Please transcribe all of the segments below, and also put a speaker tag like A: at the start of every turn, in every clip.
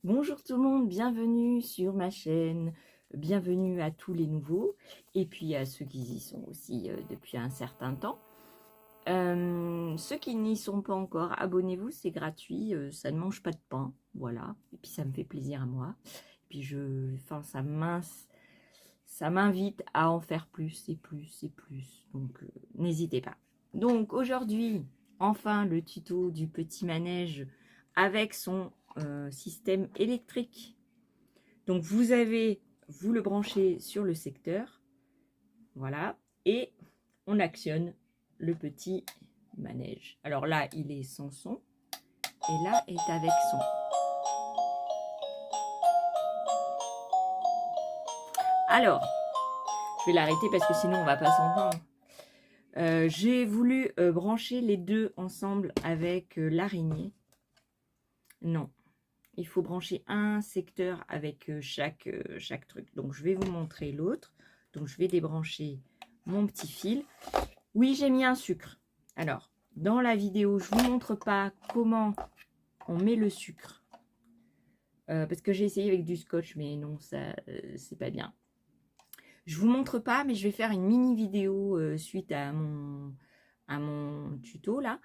A: Bonjour tout le monde, bienvenue sur ma chaîne, bienvenue à tous les nouveaux et puis à ceux qui y sont aussi depuis un certain temps. Ceux qui n'y sont pas encore, abonnez-vous, c'est gratuit, ça ne mange pas de pain, voilà, et puis ça me fait plaisir à moi. Et puis ça m'invite à en faire plus et plus et plus, donc n'hésitez pas. Donc aujourd'hui, enfin le tuto du petit manège avec son système électrique. Donc vous le branchez sur le secteur, voilà, et on actionne le petit manège. Alors là, il est sans son, et là est avec son. Alors, je vais l'arrêter parce que sinon on va pas s'entendre. J'ai voulu brancher les deux ensemble avec l'araignée. Non, il faut brancher un secteur avec chaque truc. Donc je vais vous montrer l'autre. Donc je vais débrancher mon petit fil. Oui, j'ai mis un sucre. Alors, dans la vidéo, je ne vous montre pas comment on met le sucre. Parce que j'ai essayé avec du scotch, mais non, ça, c'est pas bien. Je vous montre pas, mais je vais faire une mini vidéo suite à mon tuto là.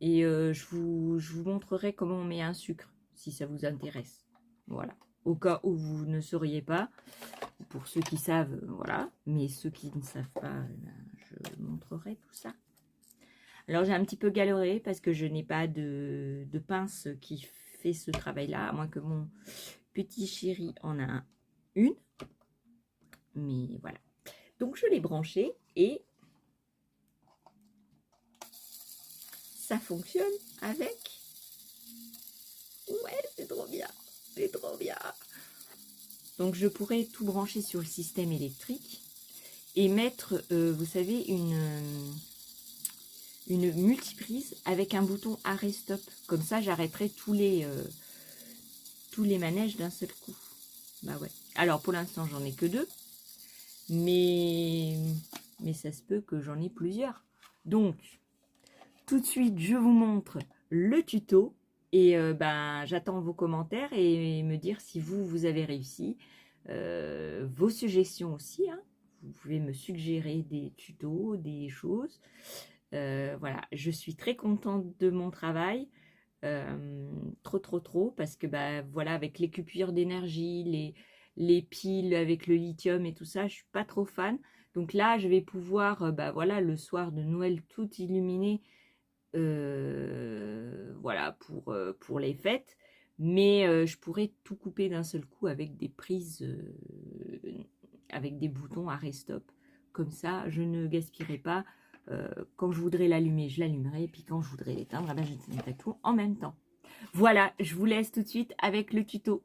A: Et je vous montrerai comment on met un sucre, si ça vous intéresse. Voilà. Au cas où vous ne sauriez pas, pour ceux qui savent, voilà. Mais ceux qui ne savent pas, je montrerai tout ça. Alors, j'ai un petit peu galéré parce que je n'ai pas de pince qui fait ce travail-là, à moins que mon petit chéri en a une. Mais voilà. Donc, je l'ai branché et ça fonctionne avec. Ouais, c'est trop bien. C'est trop bien. Donc, je pourrais tout brancher sur le système électrique et mettre, vous savez, une multiprise avec un bouton arrêt stop. Comme ça, j'arrêterai tous les manèges d'un seul coup. Bah ouais. Alors, pour l'instant, j'en ai que deux. Mais ça se peut que j'en ai plusieurs. Donc, tout de suite, je vous montre le tuto. Et j'attends vos commentaires et me dire si vous avez réussi. Vos suggestions aussi. Hein. Vous pouvez me suggérer des tutos, des choses. Voilà, je suis très contente de mon travail. Trop parce que voilà, avec les coupures d'énergie, les piles avec le lithium et tout ça, je suis pas trop fan. Donc là, je vais pouvoir, voilà, le soir de Noël, tout illuminer, voilà, pour les fêtes. Mais je pourrais tout couper d'un seul coup avec des prises, avec des boutons arrêt stop. Comme ça, je ne gaspillerai pas. Quand je voudrais l'allumer, je l'allumerai. Et puis quand je voudrais l'éteindre, j'éteindrai tout en même temps. Voilà, je vous laisse tout de suite avec le tuto.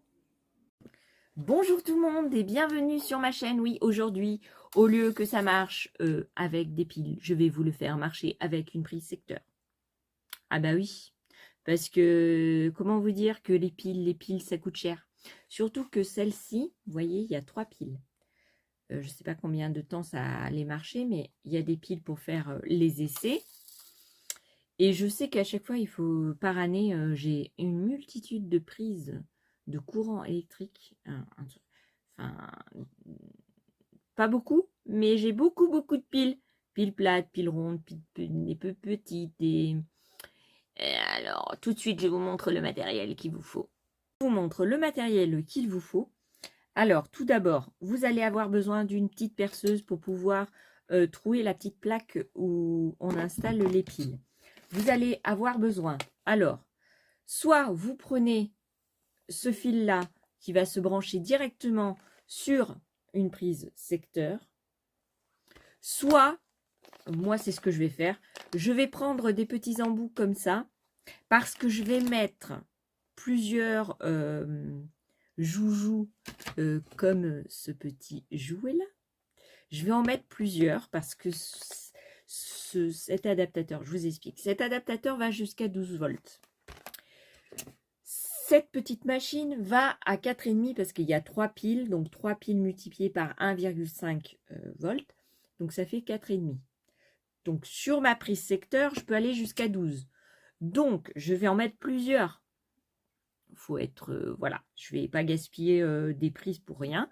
A: Bonjour tout le monde et bienvenue sur ma chaîne. Oui, aujourd'hui, au lieu que ça marche avec des piles, je vais vous le faire marcher avec une prise secteur. Ah bah oui, parce que comment vous dire que les piles, ça coûte cher. Surtout que celle-ci, vous voyez, il y a 3 piles. Je ne sais pas combien de temps ça allait marcher, mais il y a des piles pour faire les essais. Et je sais qu'à chaque fois, il faut, par année, j'ai une multitude de prises de courant électrique. Enfin, pas beaucoup, mais j'ai beaucoup de piles. Piles plates, piles rondes, des peu petites. Et alors, tout de suite, je vous montre le matériel qu'il vous faut. Je vous montre le matériel qu'il vous faut. Alors, tout d'abord, vous allez avoir besoin d'une petite perceuse pour pouvoir trouer la petite plaque où on installe les piles. Vous allez avoir besoin, alors, soit vous prenez ce fil-là qui va se brancher directement sur une prise secteur, soit, moi c'est ce que je vais faire, je vais prendre des petits embouts comme ça, parce que je vais mettre plusieurs joujou comme ce petit jouet là. Je vais en mettre plusieurs parce que cet adaptateur, je vous explique, cet adaptateur va jusqu'à 12 volts. Cette petite machine va à 4,5 parce qu'il y a 3 piles, donc 3 piles multipliées par 1,5 volts, donc ça fait 4,5. Donc sur ma prise secteur, je peux aller jusqu'à 12. Donc je vais en mettre plusieurs faut être, voilà, je vais pas gaspiller des prises pour rien.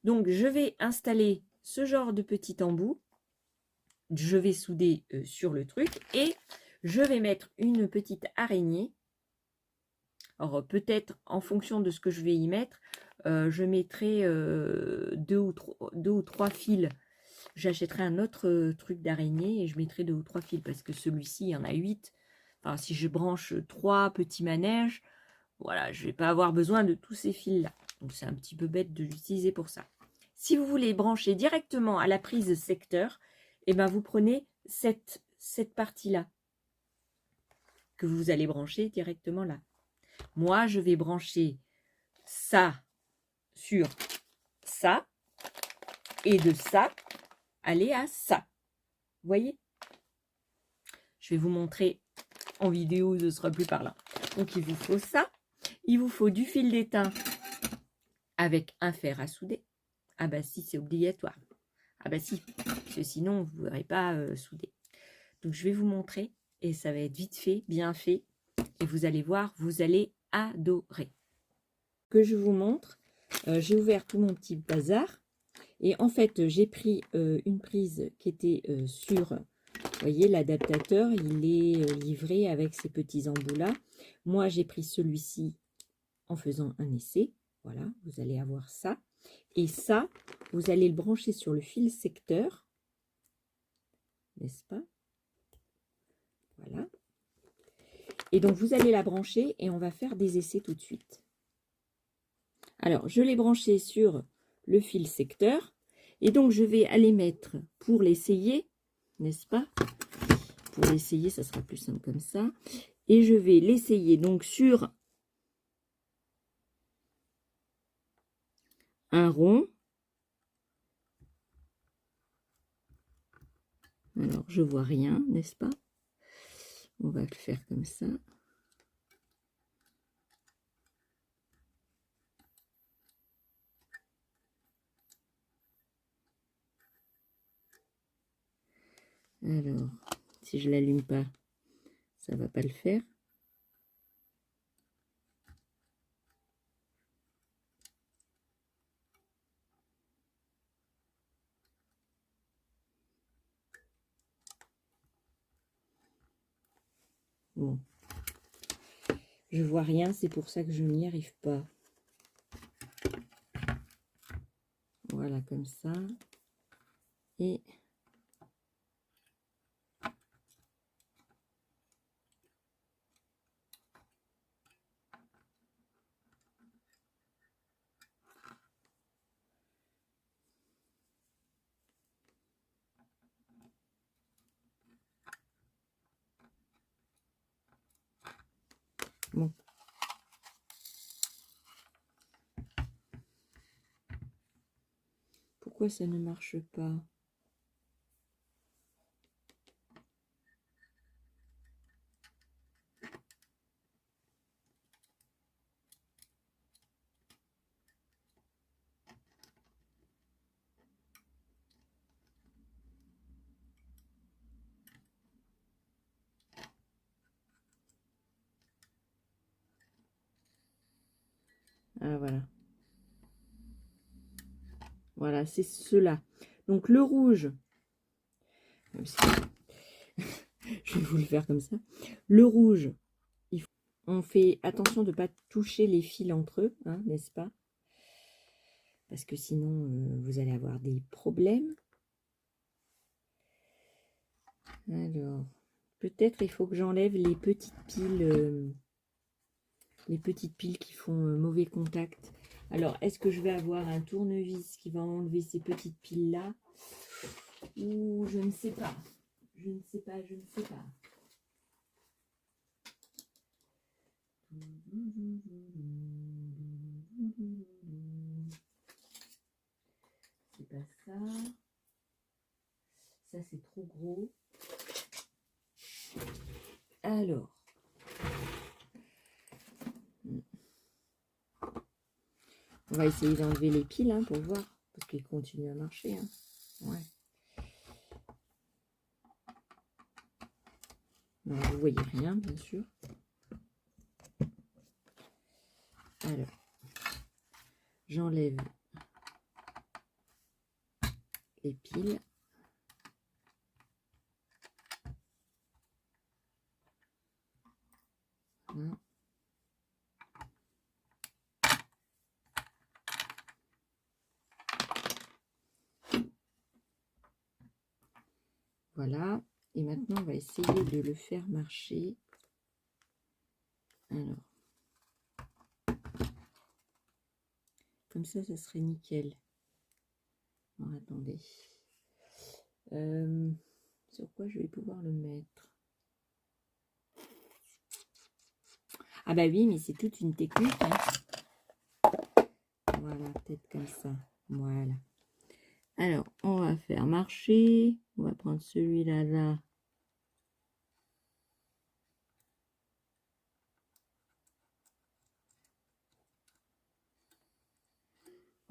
A: Donc, je vais installer ce genre de petit embout. Je vais souder sur le truc et je vais mettre une petite araignée. Alors, peut-être, en fonction de ce que je vais y mettre, je mettrai deux ou trois fils. J'achèterai un autre truc d'araignée et je mettrai 2 ou 3 fils parce que celui-ci, il y en a 8. Enfin, si je branche 3 petits manèges, voilà, je ne vais pas avoir besoin de tous ces fils-là. Donc, c'est un petit peu bête de l'utiliser pour ça. Si vous voulez brancher directement à la prise secteur, eh ben, vous prenez cette partie-là que vous allez brancher directement là. Moi, je vais brancher ça sur ça et de ça, aller à ça. Vous voyez? Je vais vous montrer en vidéo, ce sera plus parlant. Donc, il vous faut ça. Il vous faut du fil d'étain avec un fer à souder. Ah bah si, c'est obligatoire. Ah bah si, parce que sinon, vous n'aurez pas soudé. Donc, je vais vous montrer et ça va être vite fait, bien fait. Et vous allez voir, vous allez adorer. Que je vous montre, j'ai ouvert tout mon petit bazar. Et en fait, j'ai pris une prise qui était sur... Vous voyez, l'adaptateur, il est livré avec ces petits embouts-là. Moi, j'ai pris celui-ci en faisant un essai. Voilà, vous allez avoir ça. Et ça, vous allez le brancher sur le fil secteur. N'est-ce pas? Voilà. Et donc, vous allez la brancher et on va faire des essais tout de suite. Alors, je l'ai branché sur le fil secteur. Et donc, je vais aller mettre pour l'essayer, n'est-ce pas? Pour l'essayer, ça sera plus simple comme ça. Et je vais l'essayer donc sur un rond. Alors, je vois rien, n'est-ce pas? On va le faire comme ça. Alors, si je l'allume pas, ça va pas le faire. Bon. Je vois rien, c'est pour ça que je n'y arrive pas. Voilà, comme ça. Et bon. Pourquoi ça ne marche pas? Ah, voilà. Voilà, c'est cela. Donc, le rouge, je vais vous le faire comme ça. Le rouge, on fait attention de ne pas toucher les fils entre eux, hein, n'est-ce pas? Parce que sinon, vous allez avoir des problèmes. Alors, peut-être il faut que j'enlève les petites piles qui font mauvais contact. Alors, est-ce que je vais avoir un tournevis qui va enlever ces petites piles-là? Ou je ne sais pas. Je ne sais pas, je ne sais pas. C'est pas ça. Ça, c'est trop gros. Alors. On va essayer d'enlever les piles hein, pour voir. Parce qu'ils continuent à marcher. Hein. Ouais. Alors, vous voyez rien, bien sûr. Alors, j'enlève les piles. Voilà. Voilà. Et maintenant, on va essayer de le faire marcher. Alors. Comme ça serait nickel. Alors, attendez. Sur quoi je vais pouvoir le mettre? Ah bah oui, mais c'est toute une technique. Hein. Voilà, peut-être comme ça. Voilà. Alors, on va faire marcher. On va prendre celui-là, là.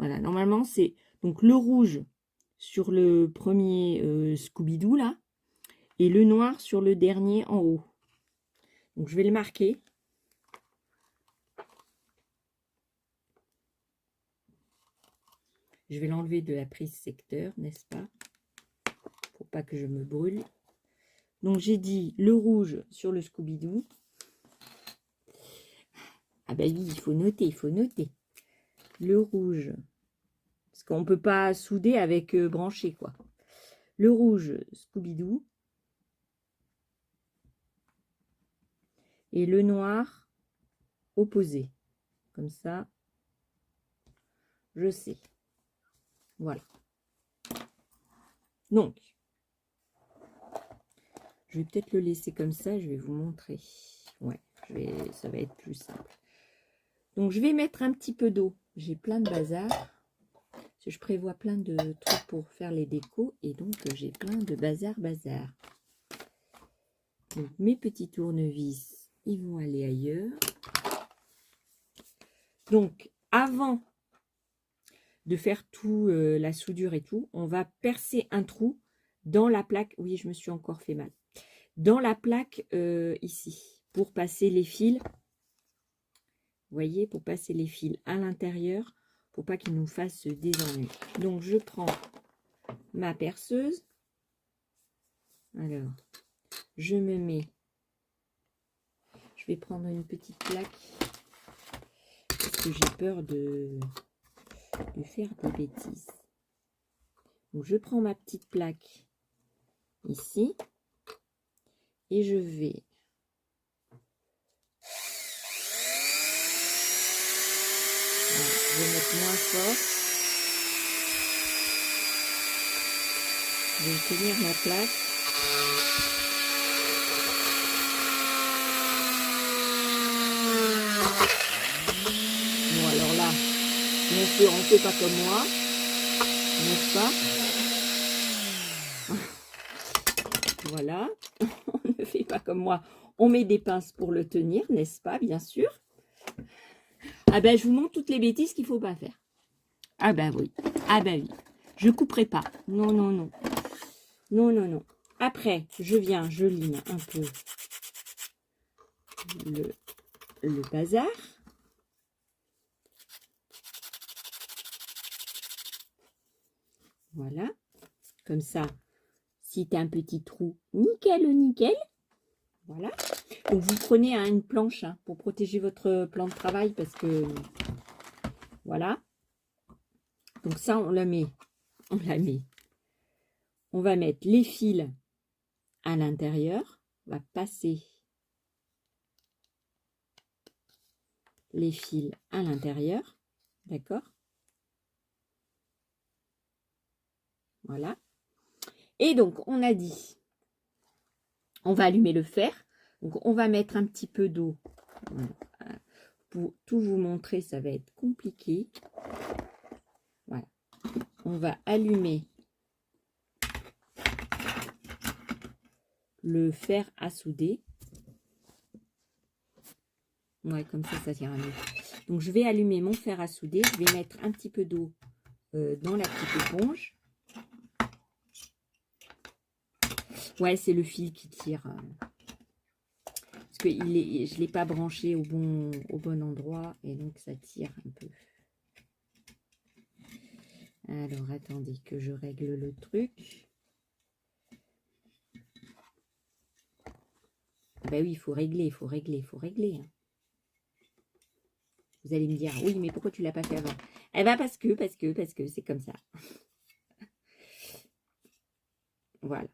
A: Voilà, normalement, c'est donc le rouge sur le premier Scooby-Doo, là. Et le noir sur le dernier en haut. Donc, je vais le marquer. Je vais l'enlever de la prise secteur, n'est-ce pas? Pour pas que je me brûle. Donc, j'ai dit le rouge sur le Scooby-Doo. Ah ben oui, il faut noter, il faut noter. Le rouge. Parce qu'on ne peut pas souder avec branché, quoi. Le rouge, Scooby-Doo. Et le noir, opposé. Comme ça, je sais. Voilà. Donc, je vais peut-être le laisser comme ça. Je vais vous montrer. Ouais, ça va être plus simple. Donc, je vais mettre un petit peu d'eau. J'ai plein de bazar. Parce que je prévois plein de trucs pour faire les décos. Et donc, j'ai plein de bazar. Donc, mes petits tournevis, ils vont aller ailleurs. Donc, avant de faire tout, la soudure et tout, on va percer un trou dans la plaque. Oui, je me suis encore fait mal. Dans la plaque ici, pour passer les fils. Vous voyez, pour passer les fils à l'intérieur, pour pas qu'ils nous fassent des ennuis. Donc, je prends ma perceuse. Alors, je me mets. Je vais prendre une petite plaque. Parce que j'ai peur de faire des bêtises. Donc, je prends ma petite plaque ici. Et je vais je vais mettre moins fort. Je vais tenir ma plaque. Bon, alors là, bien sûr, on ne fait pas comme moi, n'est-ce pas? Voilà, on ne fait pas comme moi. On met des pinces pour le tenir, n'est-ce pas? Bien sûr. Ah ben, je vous montre toutes les bêtises qu'il ne faut pas faire. Ah ben oui, ah ben oui. Je ne couperai pas. Non, non, non. Non, non, non. Après, je viens, je lime un peu le bazar. Voilà. Comme ça, si tu as un petit trou, nickel, nickel. Voilà. Donc, vous prenez une planche pour protéger votre plan de travail parce que, voilà. Donc, ça, on la met. On la met. On va mettre les fils à l'intérieur. On va passer les fils à l'intérieur. D'accord? Voilà. Et donc, on a dit, on va allumer le fer. Donc, on va mettre un petit peu d'eau. Pour tout vous montrer, ça va être compliqué. Voilà. On va allumer le fer à souder. Ouais, comme ça ira mieux. Donc, je vais allumer mon fer à souder. Je vais mettre un petit peu d'eau dans la petite éponge. Ouais, c'est le fil qui tire. Parce Parce que je ne l'ai pas branché au bon endroit. Et donc, ça tire un peu. Alors, attendez que je règle le truc. Ben oui, il faut régler, il faut régler, il faut régler. Hein. Vous allez me dire, oui, mais pourquoi tu ne l'as pas fait avant? Eh bien, parce que c'est comme ça. Voilà.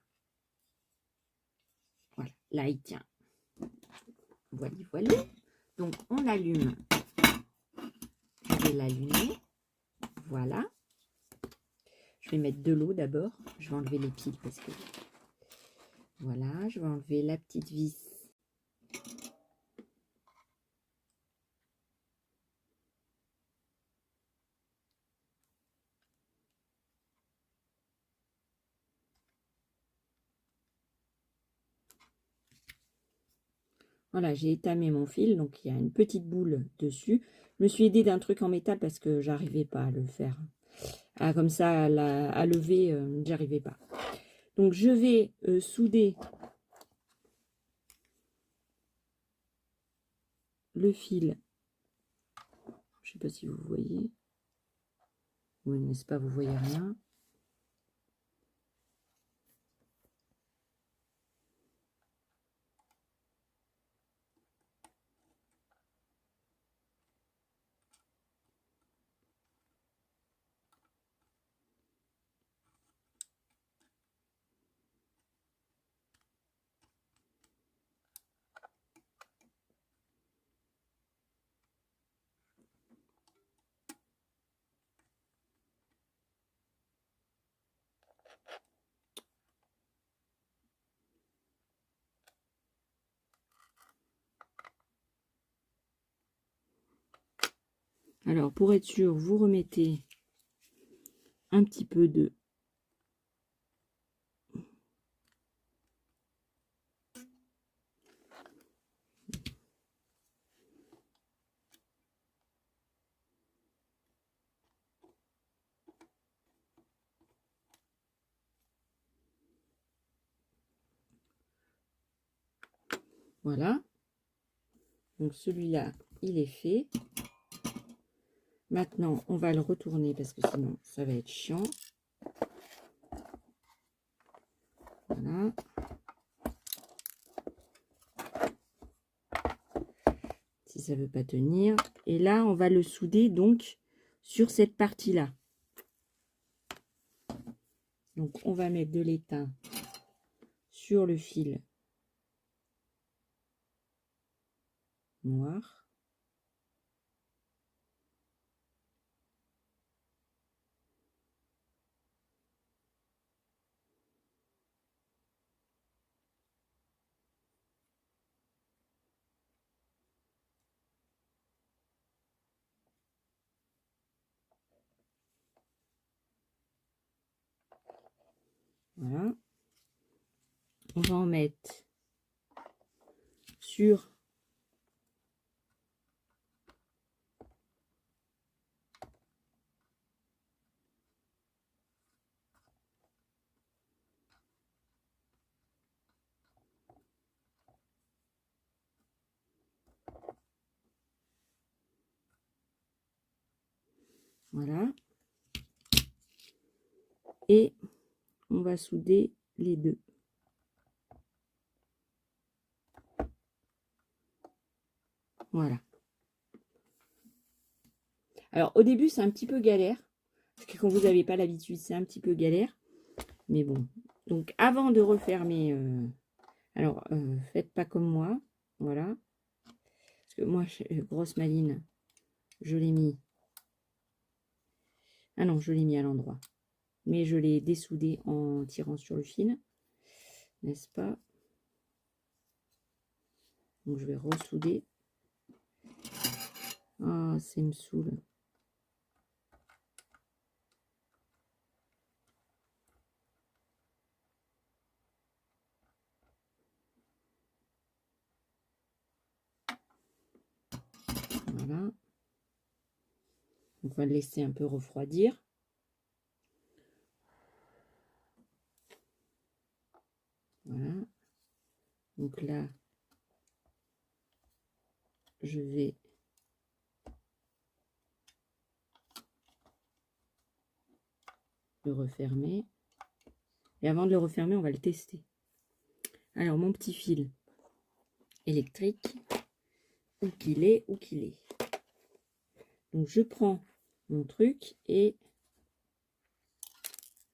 A: Voilà, là, il tient. Voilà, voilà. Donc, on allume. Je vais l'allumer. Voilà. Je vais mettre de l'eau d'abord. Je vais enlever les piles parce que... Voilà, je vais enlever la petite vis. Voilà, j'ai étamé mon fil, donc il y a une petite boule dessus. Je me suis aidée d'un truc en métal parce que j'arrivais pas à le faire. Comme ça, à lever, j'arrivais pas. Donc, je vais souder le fil. Je sais pas si vous voyez. Oui, n'est-ce pas, vous voyez rien. Alors, pour être sûr, vous remettez un petit peu de... Voilà. Donc, celui-là, il est fait. Maintenant, on va le retourner parce que sinon, ça va être chiant. Voilà. Si ça ne veut pas tenir. Et là, on va le souder donc sur cette partie-là. Donc, on va mettre de l'étain sur le fil noir. Voilà. On va en mettre sur voilà. Et on va souder les deux. Voilà. Alors, au début, c'est un petit peu galère. Parce que quand vous n'avez pas l'habitude, c'est un petit peu galère. Mais bon. Donc, avant de refermer... alors, faites pas comme moi. Voilà. Parce que moi, grosse maline, je l'ai mis... Ah non, je l'ai mis à l'endroit. Mais je l'ai dessoudé en tirant sur le fil. N'est-ce pas? Donc, je vais ressouder. Ah, ça me saoule. Voilà. Donc, on va le laisser un peu refroidir. Voilà. Donc là, je vais le refermer. Et avant de le refermer, on va le tester. Alors, mon petit fil électrique, où qu'il est, où qu'il est. Donc, je prends mon truc et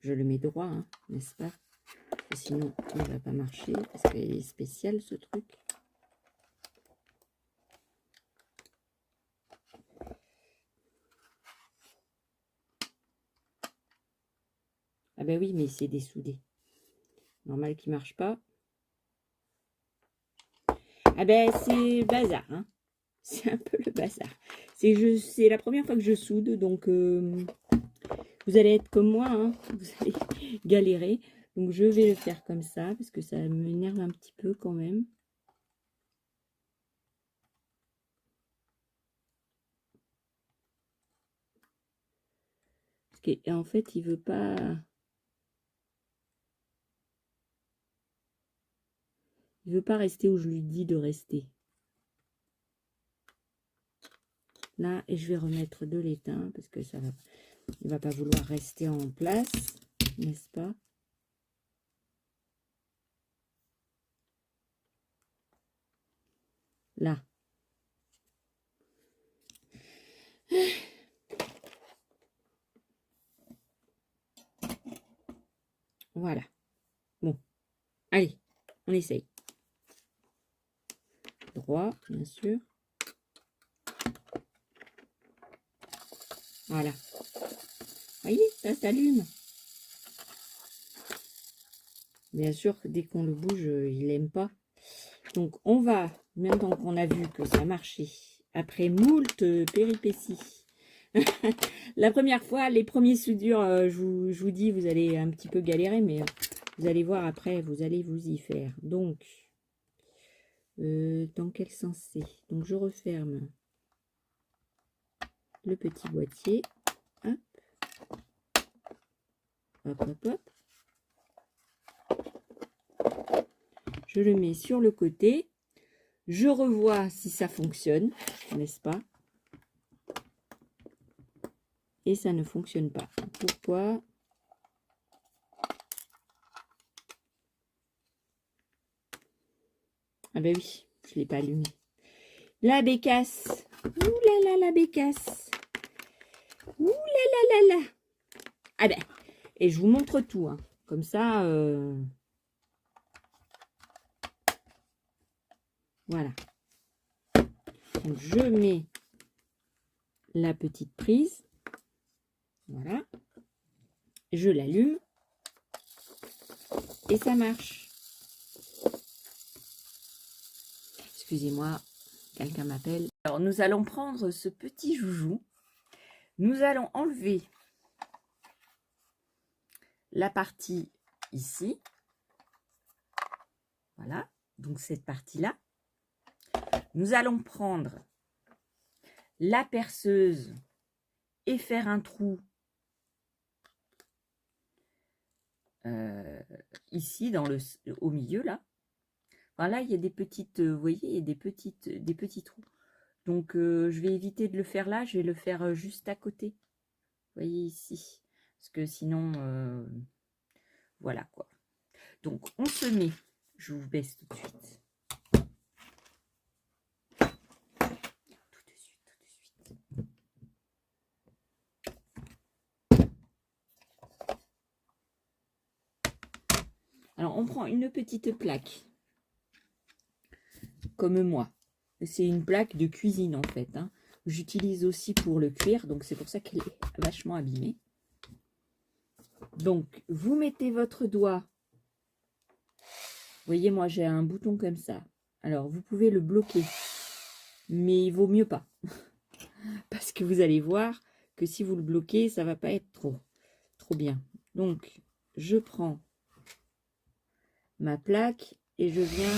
A: je le mets droit, hein, n'est-ce pas? Sinon, il ne va pas marcher parce qu'il est spécial, ce truc. Ah ben oui, mais c'est dessoudé. Normal qu'il ne marche pas. Ah ben c'est bazar, hein. C'est un peu le bazar. C'est la première fois que je soude, donc vous allez être comme moi, hein. Vous allez galérer. Donc je vais le faire comme ça, parce que ça m'énerve un petit peu quand même. Parce qu'en fait, il veut pas... Il veut pas rester où je lui dis de rester. Là, et je vais remettre de l'étain, parce que ça va... Il ne va pas vouloir rester en place, n'est-ce pas? Là. Voilà. Bon. Allez, on essaye. Droit, bien sûr. Voilà. Voyez, ça s'allume. Bien sûr, dès qu'on le bouge, il n'aime pas. Donc, on va, maintenant qu'on a vu que ça marchait, après moult péripéties. La première fois, les premiers soudures, je vous dis, vous allez un petit peu galérer, mais vous allez voir après, vous allez vous y faire. Donc, dans quel sens c'est? Donc, je referme le petit boîtier. Hop. Hop, hop, hop. Je le mets sur le côté. Je revois si ça fonctionne, n'est-ce pas? Et ça ne fonctionne pas. Pourquoi? Ah ben oui, je ne l'ai pas allumé. La bécasse. Ouh là là, la bécasse. Ouh là là là là. Ah ben, et je vous montre tout, hein. Comme ça, voilà. Donc, je mets la petite prise. Voilà. Je l'allume. Et ça marche. Excusez-moi, quelqu'un m'appelle. Alors, nous allons prendre ce petit joujou. Nous allons enlever la partie ici. Voilà. Donc, cette partie-là. Nous allons prendre la perceuse et faire un trou ici au milieu là. Voilà, il y a des petites, vous voyez, il y a des petits trous. Donc je vais éviter de le faire là, je vais le faire juste à côté. Vous voyez ici, parce que sinon, voilà quoi. Donc on se met, je vous baisse tout de suite. Alors, on prend une petite plaque, comme moi. C'est une plaque de cuisine, en fait. Hein. J'utilise aussi pour le cuir, donc c'est pour ça qu'elle est vachement abîmée. Donc, vous mettez votre doigt. Vous voyez, moi, j'ai un bouton comme ça. Alors, vous pouvez le bloquer, mais il vaut mieux pas. Parce que vous allez voir que si vous le bloquez, ça va pas être trop bien. Donc, je prends ma plaque et je viens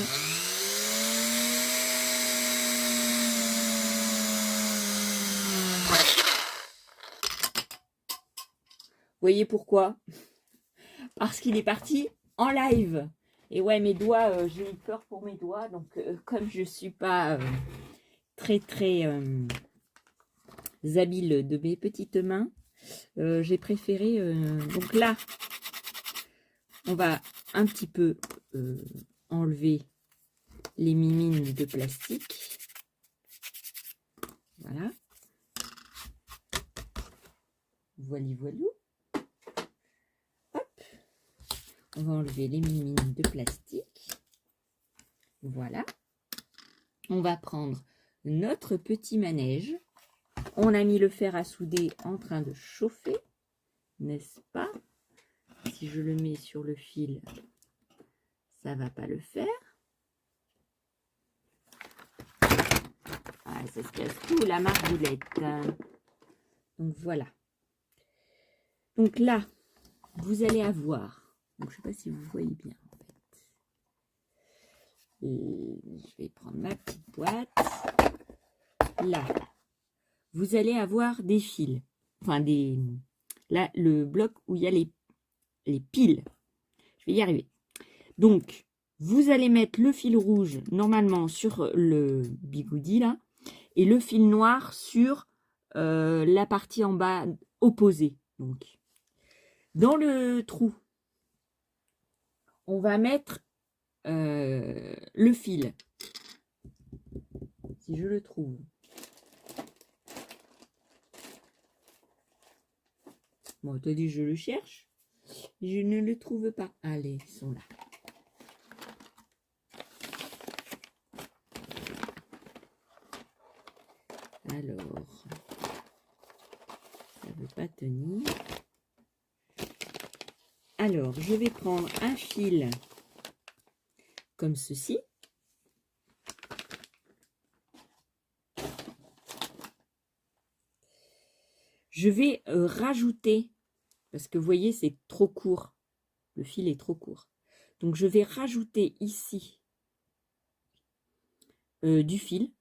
A: voyez pourquoi? Parce qu'il est parti en live. Et ouais, mes doigts, j'ai eu peur pour mes doigts. Donc, comme je suis pas très très habile de mes petites mains, j'ai préféré... donc là, on va un petit peu enlever les mimines de plastique. Voilà. Voili voilou. Hop. On va enlever les mimines de plastique. Voilà. On va prendre notre petit manège. On a mis le fer à souder en train de chauffer, n'est-ce pas? Si je le mets sur le fil, ça va pas le faire. Ah, ça se casse tout, la margoulette. Donc voilà. Donc là, vous allez avoir, donc je ne sais pas si vous voyez bien en fait. Je vais prendre ma petite boîte. Là, vous allez avoir des fils. Enfin, là, le bloc où il y a les piles. Je vais y arriver. Donc, vous allez mettre le fil rouge normalement sur le bigoudi là. Et le fil noir sur la partie en bas opposée. Donc, dans le trou, on va mettre le fil. Si je le trouve. Bon, t'as dit je le cherche. Je ne le trouve pas. Allez, ils sont là. Alors, ça ne veut pas tenir. Alors, je vais prendre un fil comme ceci. Je vais rajouter, parce que vous voyez, c'est trop court. Le fil est trop court. Donc, je vais rajouter ici du fil.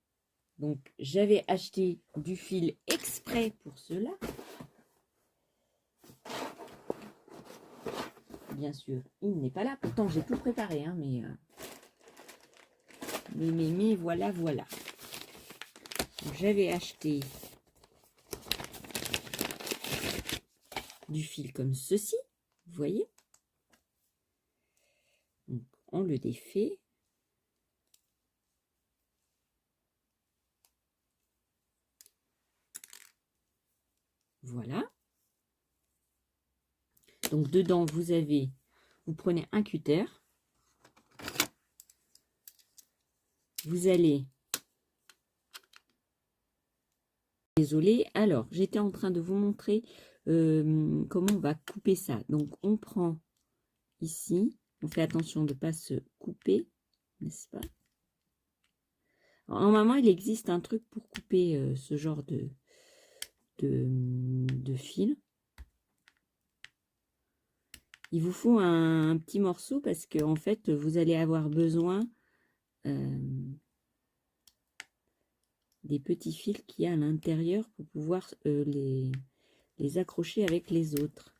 A: Donc, j'avais acheté du fil exprès pour cela. Bien sûr, il n'est pas là. Pourtant, j'ai tout préparé, hein, mais voilà, voilà. J'avais acheté du fil comme ceci, vous voyez. Donc, on le défait. Voilà. Donc, dedans, vous prenez un cutter. Vous allez... Désolée. Alors, j'étais en train de vous montrer comment on va couper ça. Donc, on prend ici. On fait attention de ne pas se couper, n'est-ce pas? Alors, normalement, il existe un truc pour couper ce genre de fil. Il vous faut un petit morceau parce que en fait, vous allez avoir besoin des petits fils qu'il y a à l'intérieur pour pouvoir les accrocher avec les autres.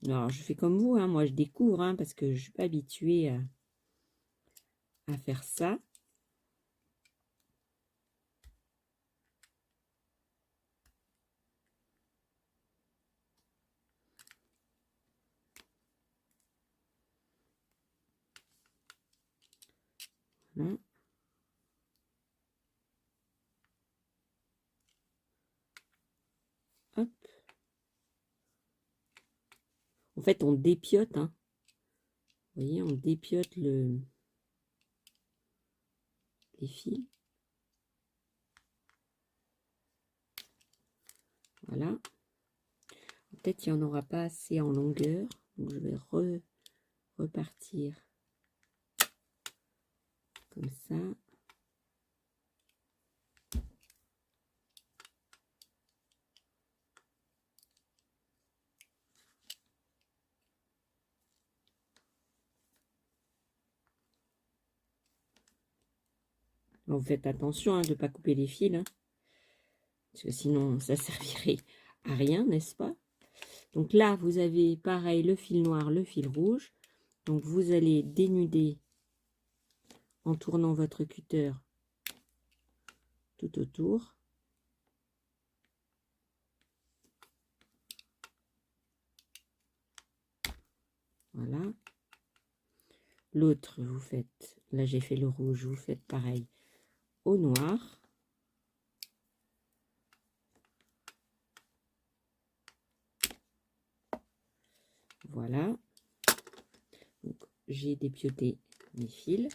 A: Alors, je fais comme vous, hein, moi je découvre, hein, parce que je ne suis pas habituée à faire ça. Voilà. Hop. En fait, on dépiote, hein. Vous voyez, on dépiote les fils. Voilà. Peut-être qu'il n'y en aura pas assez en longueur. Donc, je vais repartir comme ça. Alors, vous faites attention hein, de ne pas couper les fils. Hein. Parce que sinon, ça servirait à rien, n'est-ce pas? Donc là, vous avez pareil le fil noir, le fil rouge. Donc vous allez dénuder en tournant votre cutter tout autour. Voilà. L'autre, vous faites, là j'ai fait le rouge, vous faites pareil au noir. Voilà. J'ai dépioté mes fils.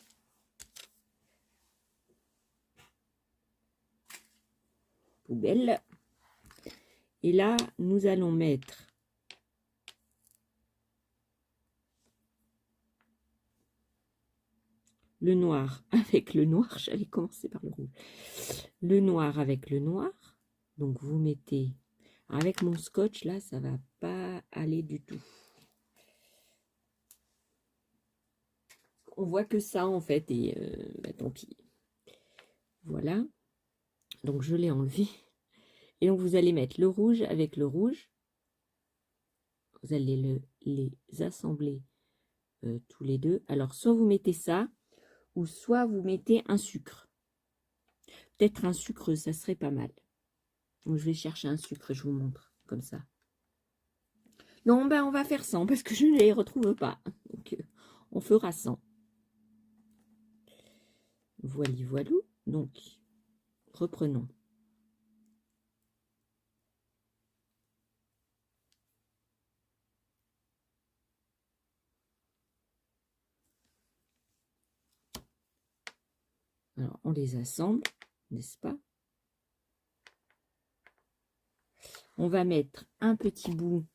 A: Poubelle. Et là, nous allons mettre le noir avec le noir. J'allais commencer par le rouge. Le noir avec le noir. Donc, vous mettez... Avec mon scotch, là, ça va pas aller du tout. On voit que ça, en fait, et bah, tant pis. Voilà. Donc, je l'ai enlevé. Et donc, vous allez mettre le rouge avec le rouge. Vous allez les assembler tous les deux. Alors, soit vous mettez ça, ou soit vous mettez un sucre. Peut-être un sucre, ça serait pas mal. Donc, je vais chercher un sucre, je vous montre, comme ça. Non, ben on va faire sans, parce que je ne les retrouve pas. Donc, on fera sans. Voili voilou. Donc, reprenons. Alors, on les assemble, n'est-ce pas? On va mettre un petit bout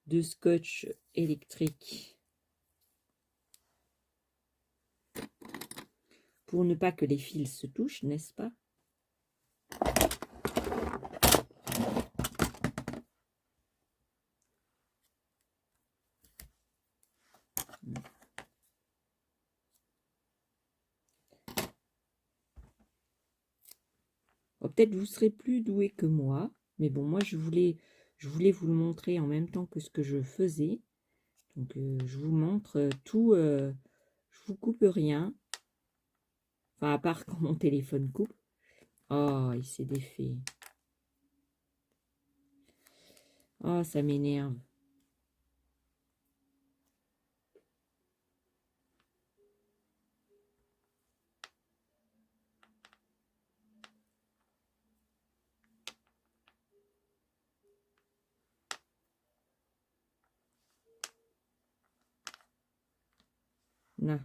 A: de scotch électrique pour ne pas que les fils se touchent, n'est-ce pas? Oh, peut-être vous serez plus doué que moi, mais bon, moi je voulais vous le montrer en même temps que ce que je faisais. Donc je vous montre tout, je vous coupe rien. Enfin, à part quand mon téléphone coupe. Oh, il s'est défait. Oh, ça m'énerve. Là.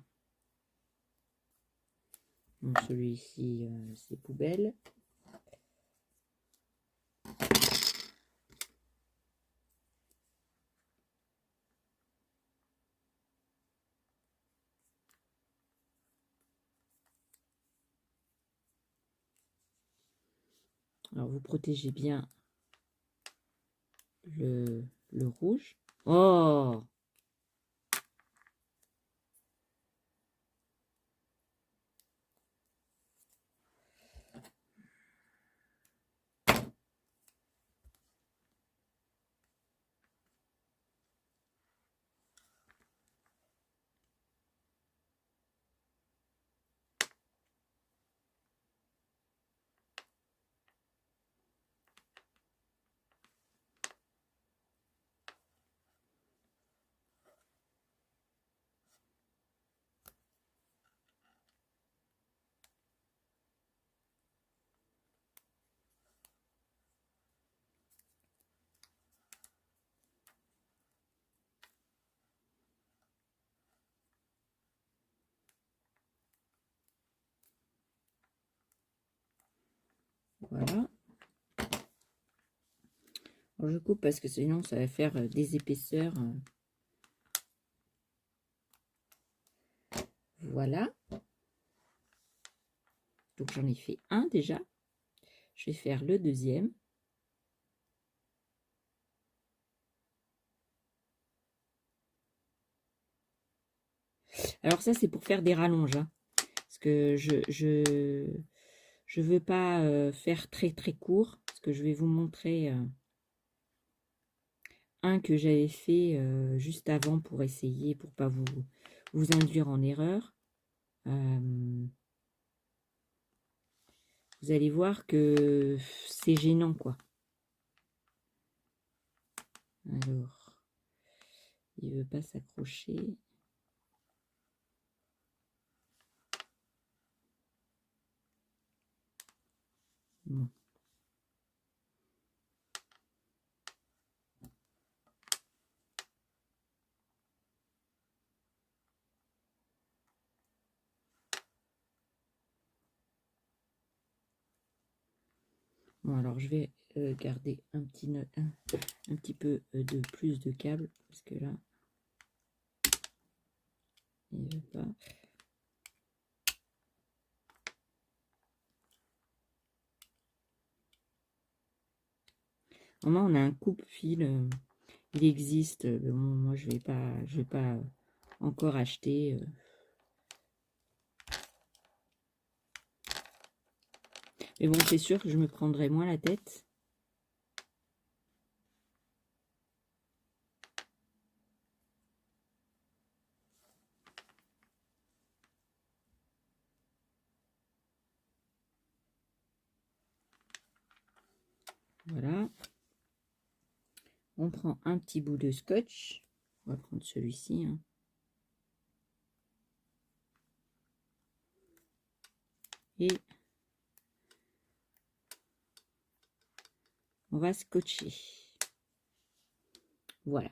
A: Donc celui-ci, c'est poubelle. Alors, vous protégez bien le rouge. Oh! Voilà. Alors, je coupe parce que sinon ça va faire des épaisseurs. Voilà. Donc j'en ai fait un déjà. Je vais faire le deuxième. Alors ça c'est pour faire des rallonges. Hein, parce que je Je veux pas faire très très court, parce que je vais vous montrer un que j'avais fait juste avant pour essayer, pour pas vous induire en erreur. Vous allez voir que c'est gênant, quoi. Alors, il veut pas s'accrocher. Bon. Bon, alors je vais garder un petit peu de plus de câble, parce que là, il ne veut pas. Normalement, on a un coupe-fil, il existe. Bon, moi, je vais pas encore acheter. Mais bon, c'est sûr que je me prendrai moins la tête. Voilà. On prend un petit bout de scotch. On va prendre celui-ci. Hein. Et on va scotcher. Voilà.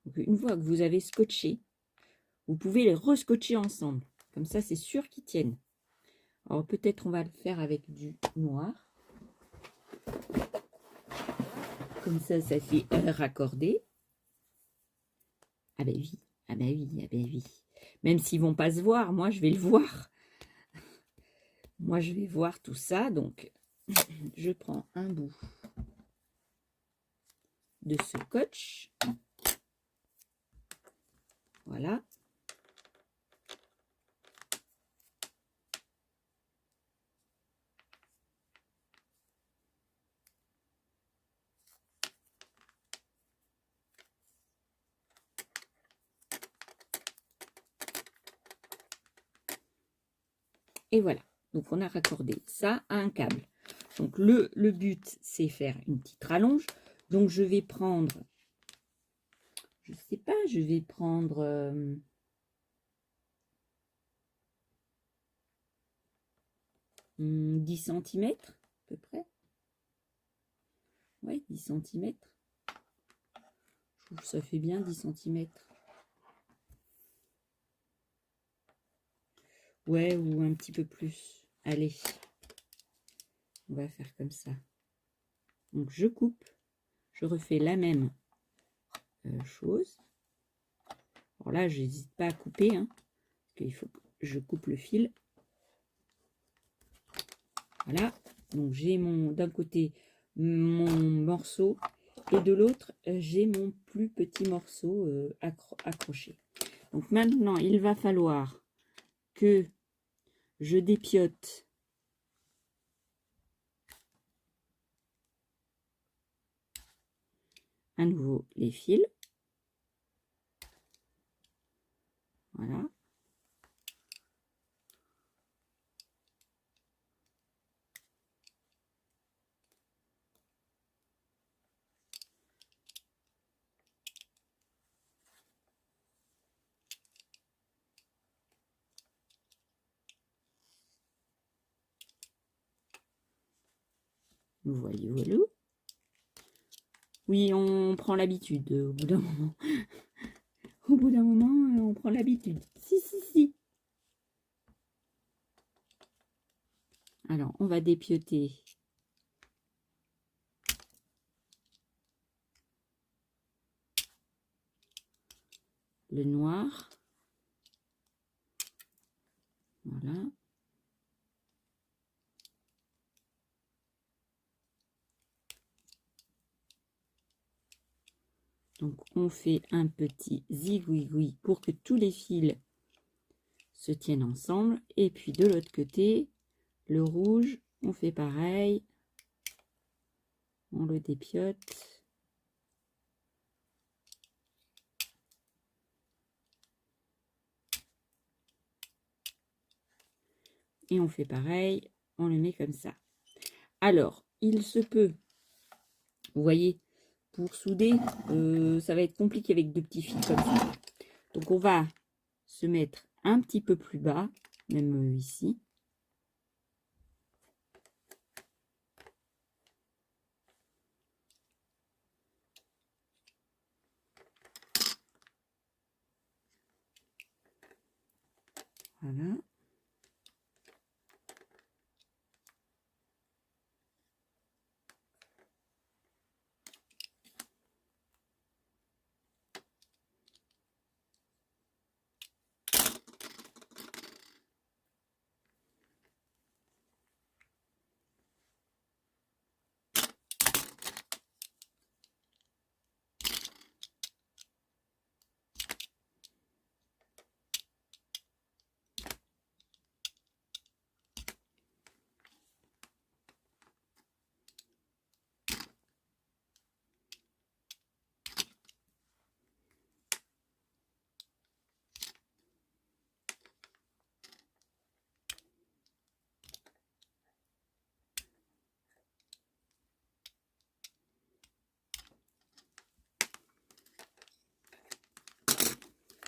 A: Donc, une fois que vous avez scotché, vous pouvez les rescotcher ensemble. Comme ça, c'est sûr qu'ils tiennent. Alors, peut-être on va le faire avec du noir. Comme ça c'est raccordé. Ah ben oui, ah ben oui, ah ben oui. Même s'ils vont pas se voir, moi je vais le voir. Moi je vais voir tout ça, donc je prends un bout de scotch. Voilà. Et voilà. Donc on a raccordé ça à un câble. Donc le but c'est faire une petite rallonge. Donc je vais prendre, je sais pas, je vais prendre 10 cm à peu près. Ouais, 10 cm. Je trouve que ça fait bien 10 cm. Ouais, ou un petit peu plus. Allez, on va faire comme ça. Donc je coupe, je refais la même chose. Alors là, je n'hésite pas à couper, hein, parce qu'il faut que je coupe le fil. Voilà, donc j'ai d'un côté mon morceau et de l'autre j'ai mon plus petit morceau accroché. Donc maintenant il va falloir que je dépiote à nouveau les fils. Voilà. Vous voyez, voilà. Oui, on prend l'habitude au bout d'un moment. Au bout d'un moment, on prend l'habitude. Si, si, si. Alors, on va dépioter le noir. Voilà. Donc, on fait un petit zigouigoui pour que tous les fils se tiennent ensemble. Et puis, de l'autre côté, Le rouge, on fait pareil. On le dépiote. Et on fait pareil, on le met comme ça. Alors, il se peut, vous voyez, pour souder, ça va être compliqué avec 2 petits fils comme ça. Donc, on va se mettre un petit peu plus bas, même ici. Voilà.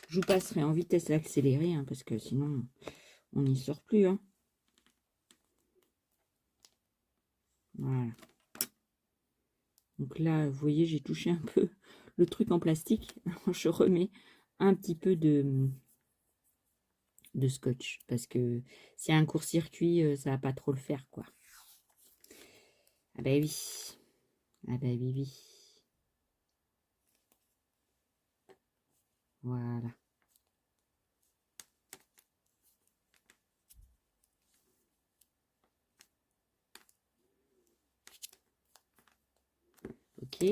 A: Je vous passerai en vitesse accélérée, hein, parce que sinon, on n'y sort plus. Hein. Voilà. Donc là, vous voyez, j'ai touché un peu le truc en plastique. Je remets un petit peu de scotch, parce que s'il y a un court-circuit, ça va pas trop le faire, quoi. Ah ben oui. Ah ben oui, oui. Voilà. Ok.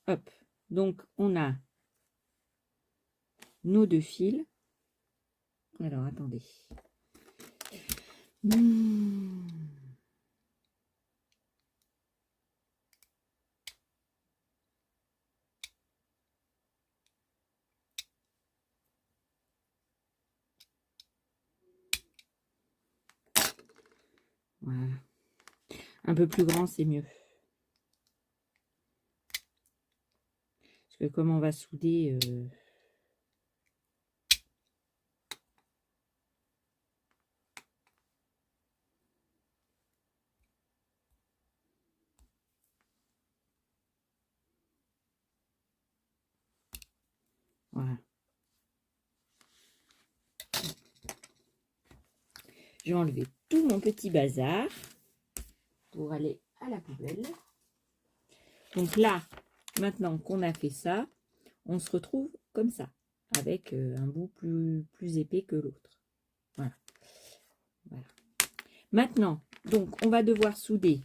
A: Hop. Donc, on a nos 2 fils. Alors, attendez. Voilà. Un peu plus grand, c'est mieux. Parce que comme on va souder... voilà. Je vais enlever tout mon petit bazar pour aller à la poubelle. Donc là, maintenant qu'on a fait ça, on se retrouve comme ça, avec un bout plus épais que l'autre. Voilà. Voilà. Maintenant, donc, on va devoir souder